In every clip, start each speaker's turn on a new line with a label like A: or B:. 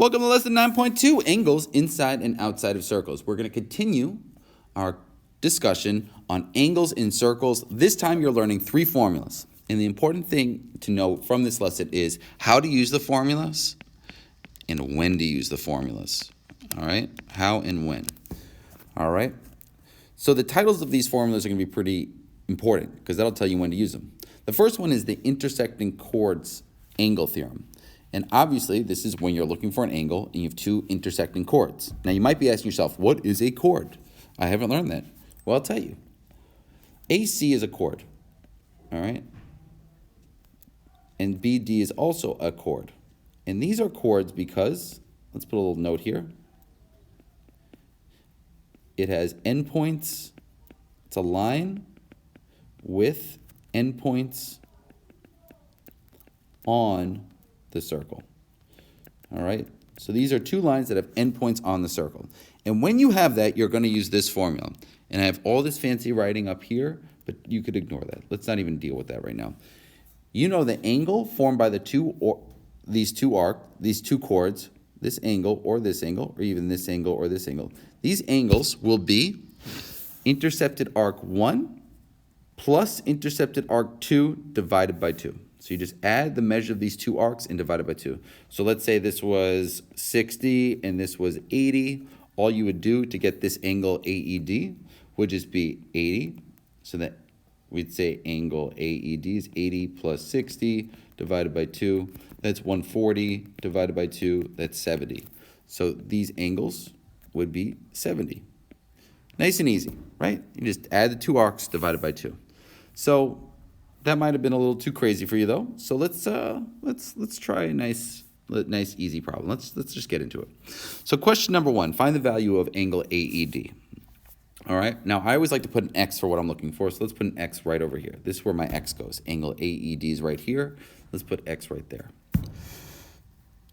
A: Welcome to lesson 9.2, angles inside and outside of circles. We're going to continue our discussion on angles in circles. This time you're learning three formulas. And the important thing to know from this lesson is how to use the formulas and when to use the formulas. All right? How and when. All right? So the titles of these formulas are going to be pretty important because that'll tell you when to use them. The first one is the intersecting chords angle theorem. And obviously, this is when you're looking for an angle and you have two intersecting chords. Now, you might be asking yourself, what is a chord? I haven't learned that. Well, I'll tell you. AC is a chord, all right? And BD is also a chord. And these are chords because, let's put a little note here. It has endpoints. It's a line with endpoints on the circle. All right, so these are two lines that have endpoints on the circle. And when you have that, you're going to use this formula. And I have all this fancy writing up here, but you could ignore that. Let's not even deal with that right now. You know the angle formed by these two chords, this angle, or even this angle or this angle. These angles will be intercepted arc 1 plus intercepted arc 2 divided by 2. So you just add the measure of these two arcs and divide it by 2. So let's say this was 60 and this was 80. All you would do to get this angle AED would just be 80. So that we'd say angle AED is 80 plus 60 divided by 2. That's 140 divided by 2. That's 70. So these angles would be 70. Nice and easy, right? You just add the two arcs divided by 2. So that might have been a little too crazy for you though. So let's try a nice easy problem. Let's just get into it. So question number 1, find the value of angle AED. All right. Now I always like to put an X for what I'm looking for. So let's put an X right over here. This is where my X goes. Angle AED is right here. Let's put X right there.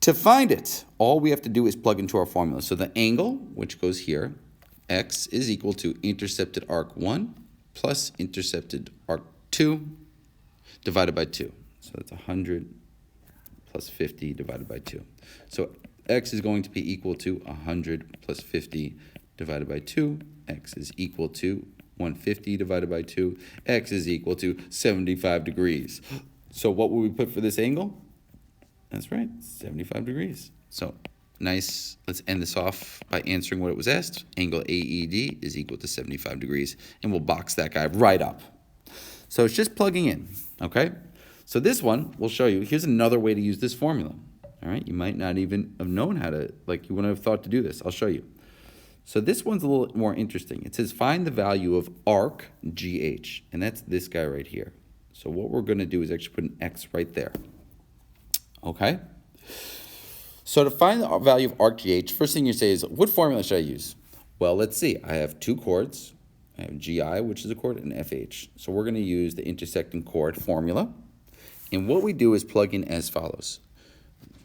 A: To find it, all we have to do is plug into our formula. So the angle, which goes here, X is equal to intercepted arc 1 plus intercepted arc 2 divided by 2. So that's 100 plus 50 divided by 2. So X is going to be equal to 100 plus 50 divided by 2. X is equal to 150 divided by 2. X is equal to 75 degrees. So what will we put for this angle? That's right, 75 degrees. So nice. Let's end this off by answering what it was asked. Angle AED is equal to 75 degrees. And we'll box that guy right up. So it's just plugging in, okay? So this one will show you, here's another way to use this formula, all right? You might not even have known how to, you wouldn't have thought to do this. I'll show you. So this one's a little more interesting. It says find the value of arc GH, and that's this guy right here. So what we're going to do is actually put an X right there, okay? So to find the value of arc GH, first thing you say is, what formula should I use? Well, let's see. I have two chords. I have GI, which is a chord, and FH. So we're going to use the intersecting chord formula. And what we do is plug in as follows.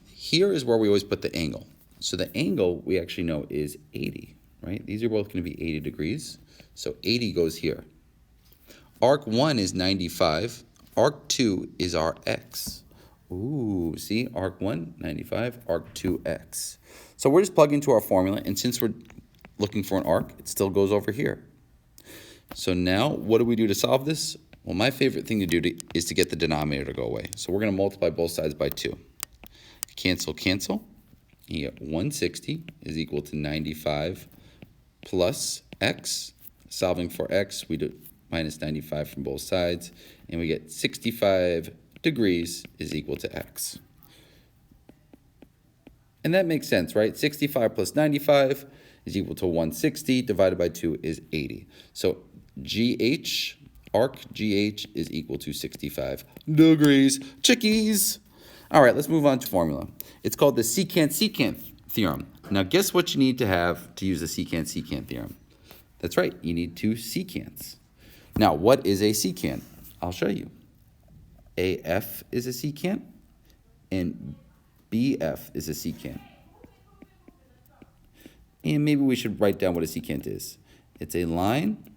A: Here is where we always put the angle. So the angle we actually know is 80, right? These are both going to be 80 degrees. So 80 goes here. Arc 1 is 95. Arc 2 is our X. Ooh, see? Arc 1, 95. Arc 2, X. So we're just plugging into our formula. And since we're looking for an arc, it still goes over here. So now, what do we do to solve this? Well, my favorite thing to do is to get the denominator to go away. So we're going to multiply both sides by 2. Cancel, cancel. You get 160 is equal to 95 plus x. Solving for x, we do minus 95 from both sides. And we get 65 degrees is equal to x. And that makes sense, right? 65 plus 95 is equal to 160 divided by 2 is 80. So GH, arc GH is equal to 65 degrees. Chickies! All right, let's move on to formula. It's called the secant theorem. Now, guess what you need to have to use the secant theorem? That's right, you need two secants. Now, what is a secant? I'll show you. AF is a secant, and BF is a secant. And maybe we should write down what a secant is. It's a line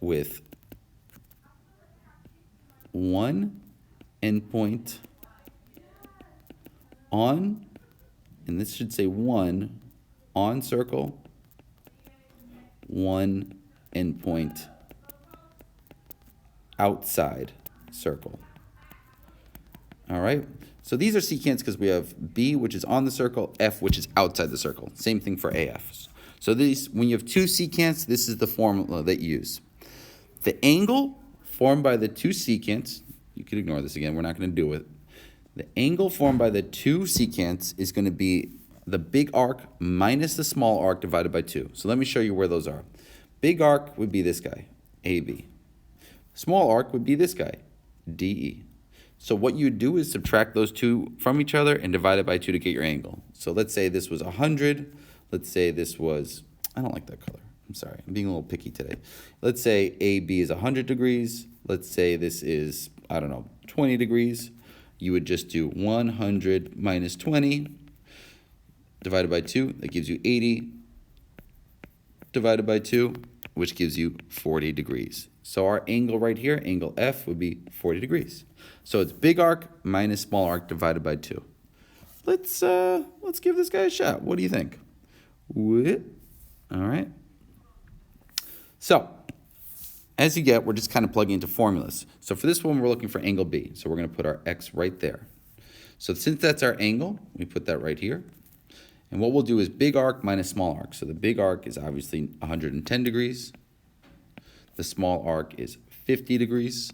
A: with one endpoint on and this should say 1 on circle, 1 endpoint outside circle. All right, so these are secants because we have B, which is on the circle, F, which is outside the circle. Same thing for AF. So these, when you have two secants, this is the formula that you use. The angle formed by the two secants, you could ignore this again, we're not going to do it. The angle formed by the two secants is going to be the big arc minus the small arc divided by 2. So let me show you where those are. Big arc would be this guy, AB. Small arc would be this guy, DE. So what you do is subtract those two from each other and divide it by 2 to get your angle. So let's say this was 100. Let's say this was, I don't like that color. I'm sorry, I'm being a little picky today. Let's say AB is 100 degrees. Let's say this is, I don't know, 20 degrees. You would just do 100 minus 20 divided by 2. That gives you 80 divided by 2, which gives you 40 degrees. So our angle right here, angle F, would be 40 degrees. So it's big arc minus small arc divided by 2. Let's give this guy a shot. What do you think? All right. So as you get, we're just kind of plugging into formulas. So for this one, we're looking for angle B. So we're going to put our X right there. So since that's our angle, we put that right here. And what we'll do is big arc minus small arc. So the big arc is obviously 110 degrees. The small arc is 50 degrees.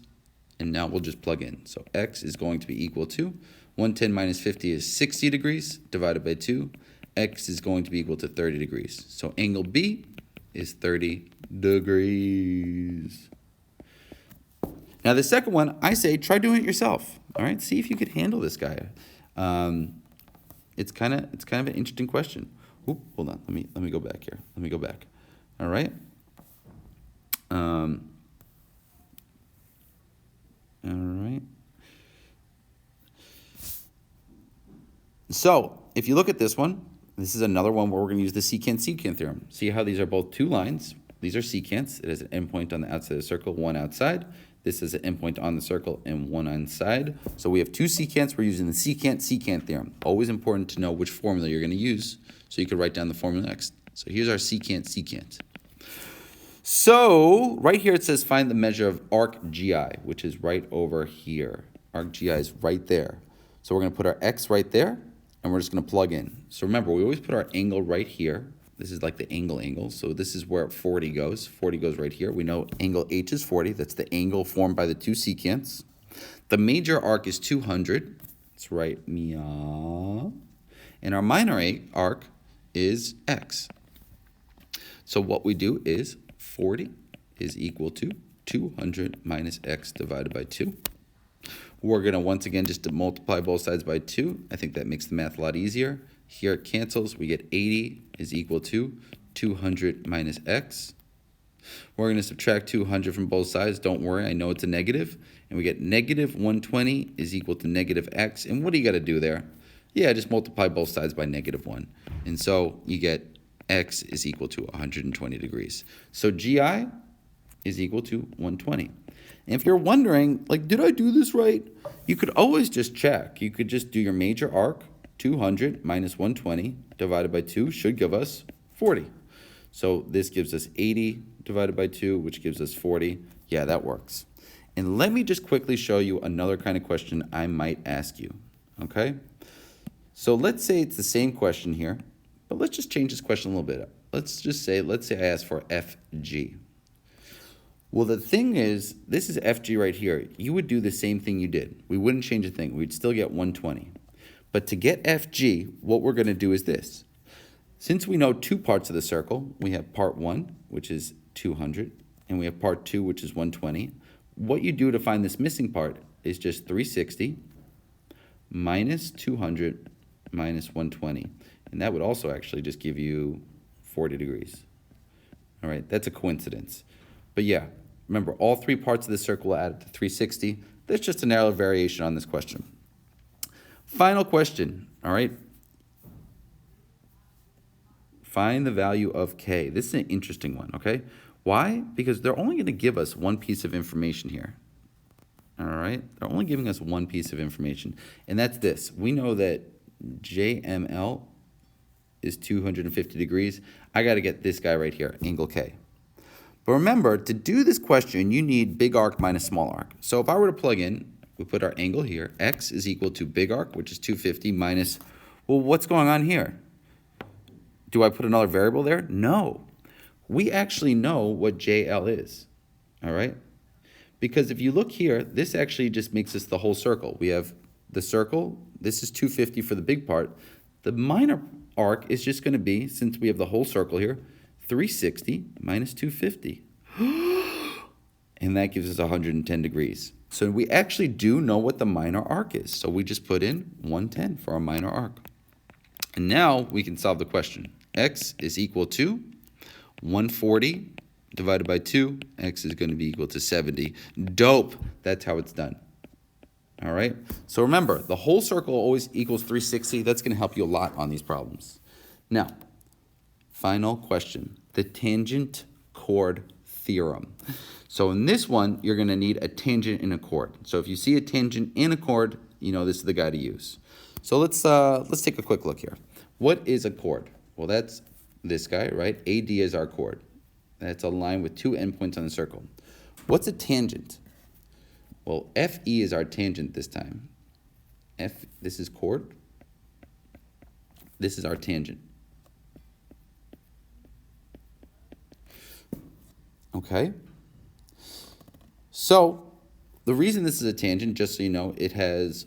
A: And now we'll just plug in. So X is going to be equal to 110 minus 50 is 60 degrees divided by 2. X is going to be equal to 30 degrees. So angle B is 30 degrees. Now the second one, I say try doing it yourself. All right, see if you could handle this guy. It's kind of an interesting question. Oop, hold on, let me go back here. Let me go back. All right. All right. So if you look at this one, this is another one where we're going to use the secant theorem. See how these are both two lines. These are secants. It has an endpoint on the outside of the circle, one outside. This is an endpoint on the circle and one inside. So we have two secants. We're using the secant theorem. Always important to know which formula you're going to use so you can write down the formula next. So here's our secant. So right here it says find the measure of arc GI, which is right over here. Arc GI is right there. So we're going to put our X right there, and we're just going to plug in. So remember, we always put our angle right here. This is like the angle. So this is where 40 goes. 40 goes right here. We know angle H is 40. That's the angle formed by the two secants. The major arc is 200. That's right, Mia. And our minor arc is X. So what we do is 40 is equal to 200 minus X divided by 2. We're going to, once again, just multiply both sides by 2. I think that makes the math a lot easier. Here it cancels. We get 80 is equal to 200 minus X. We're going to subtract 200 from both sides. Don't worry, I know it's a negative. And we get negative 120 is equal to negative X. And what do you got to do there? Yeah, just multiply both sides by negative 1. And so you get X is equal to 120 degrees. So GI is equal to 120. And if you're wondering, like, did I do this right? You could always just check. You could just do your major arc, 200 minus 120 divided by 2 should give us 40. So this gives us 80 divided by 2, which gives us 40. Yeah, that works. And let me just quickly show you another kind of question I might ask you, okay? So let's say it's the same question here, but let's just change this question a little bit. Let's say I ask for FG. Well, the thing is, this is FG right here. You would do the same thing you did. We wouldn't change a thing. We'd still get 120. But to get FG, what we're going to do is this. Since we know two parts of the circle, we have part 1, which is 200, and we have part 2, which is 120. What you do to find this missing part is just 360 minus 200 minus 120. And that would also actually just give you 40 degrees. All right, that's a coincidence. But yeah, remember, all three parts of the circle added to 360. There's just an narrow variation on this question. Final question, all right? Find the value of K. This is an interesting one, okay? Why? Because they're only going to give us one piece of information here. All right? They're only giving us one piece of information, and that's this. We know that JML is 250 degrees. I got to get this guy right here, angle K. But remember, to do this question, you need big arc minus small arc. So if I were to plug in, we put our angle here, x is equal to big arc, which is 250, minus, well, what's going on here? Do I put another variable there? No. We actually know what JL is, all right? Because if you look here, this actually just makes us the whole circle. We have the circle, this is 250 for the big part. The minor arc is just going to be, since we have the whole circle here, 360 minus 250. And that gives us 110 degrees. So we actually do know what the minor arc is. So we just put in 110 for our minor arc. And now we can solve the question. X is equal to 140 divided by 2. X is going to be equal to 70. Dope. That's how it's done. All right? So remember, the whole circle always equals 360. That's going to help you a lot on these problems. Now, final question. The tangent chord theorem. So in this one, you're going to need a tangent in a chord. So if you see a tangent in a chord, you know this is the guy to use. So let's take a quick look here. What is a chord? Well, that's this guy, right? AD is our chord. That's a line with two endpoints on the circle. What's a tangent? Well, FE is our tangent this time. This is chord. This is our tangent. Okay? So, the reason this is a tangent, just so you know, it has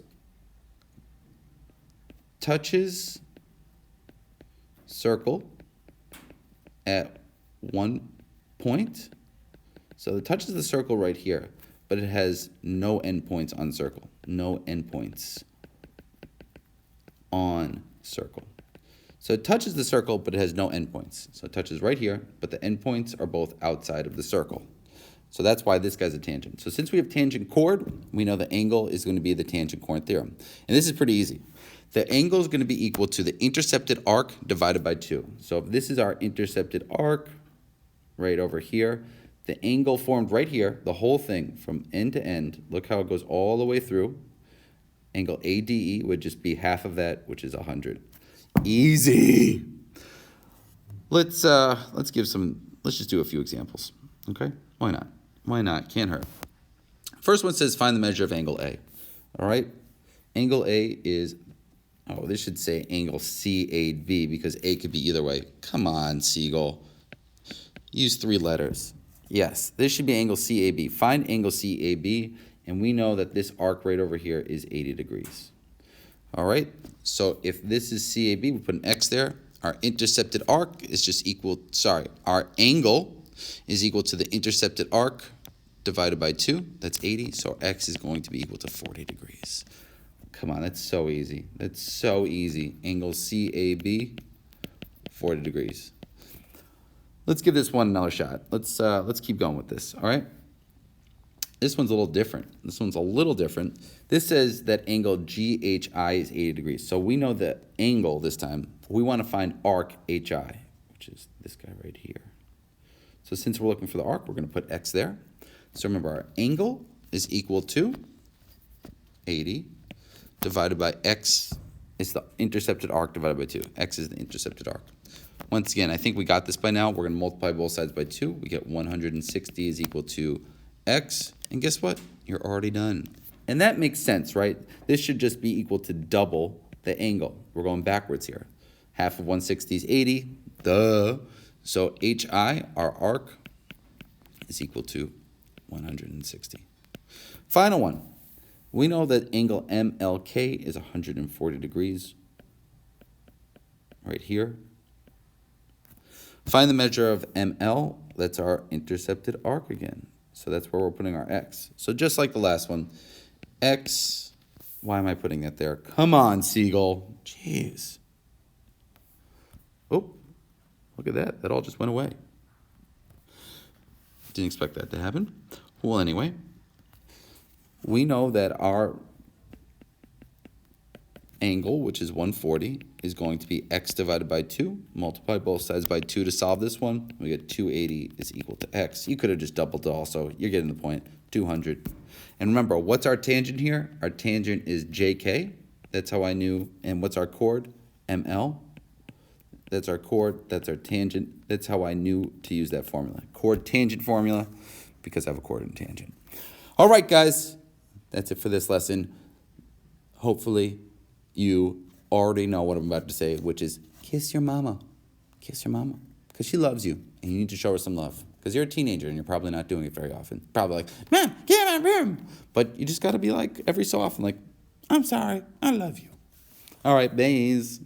A: touches circle at one point. So it touches the circle right here, but it has no endpoints on circle. No endpoints on circle. So it touches the circle, but it has no endpoints. So it touches right here, but the endpoints are both outside of the circle. So that's why this guy's a tangent. So since we have tangent chord, we know the angle is going to be the tangent chord theorem. And this is pretty easy. The angle is going to be equal to the intercepted arc divided by 2. So if this is our intercepted arc right over here, the angle formed right here, the whole thing from end to end, look how it goes all the way through. Angle ADE would just be half of that, which is 100. Easy. Let's just do a few examples. Okay? Why not? Why not? Can't hurt. First one says find the measure of angle A. All right? Angle A is, oh, this should say angle CAB because A could be either way. Come on, Seagull. Use 3 letters. Yes, this should be angle CAB. Find angle CAB, and we know that this arc right over here is 80 degrees. All right? So if this is CAB, we put an X there. Our intercepted arc is just equal, our angle is equal to the intercepted arc divided by 2. That's 80. So X is going to be equal to 40 degrees. Come on, that's so easy. That's so easy. Angle CAB, 40 degrees. Let's give this one another shot. Let's keep going with this, all right? This one's a little different. This says that angle GHI is 80 degrees. So we know the angle this time. We want to find arc HI, which is this guy right here. So since we're looking for the arc, we're going to put X there. So remember, our angle is equal to 80 divided by X is the intercepted arc divided by 2. X is the intercepted arc. Once again, I think we got this by now. We're going to multiply both sides by 2. We get 160 is equal to X. And guess what? You're already done. And that makes sense, right? This should just be equal to double the angle. We're going backwards here. Half of 160 is 80. Duh. So HI, our arc, is equal to 160. Final one. We know that angle MLK is 140 degrees right here. Find the measure of ML. That's our intercepted arc again. So that's where we're putting our X. So just like the last one, X, why am I putting that there? Come on, Seagull. Jeez. Oh, look at that. That all just went away. Didn't expect that to happen. Well, anyway, we know that our angle, which is 140, is going to be X divided by 2. Multiply both sides by 2 to solve this one. We get 280 is equal to X. You could have just doubled it also. You're getting the point. 200. And remember, what's our tangent here? Our tangent is JK. That's how I knew. And what's our chord? ML. that's our chord, that's our tangent. That's how I knew to use that formula. Chord tangent formula, because I have a chord and tangent. All right, guys, that's it for this lesson. Hopefully, you already know what I'm about to say, which is kiss your mama. Kiss your mama, because she loves you, and you need to show her some love. Because you're a teenager, and you're probably not doing it very often. Probably like, Mom, get out of my room. But you just got to be like, every so often, like, I'm sorry, I love you. All right, bays.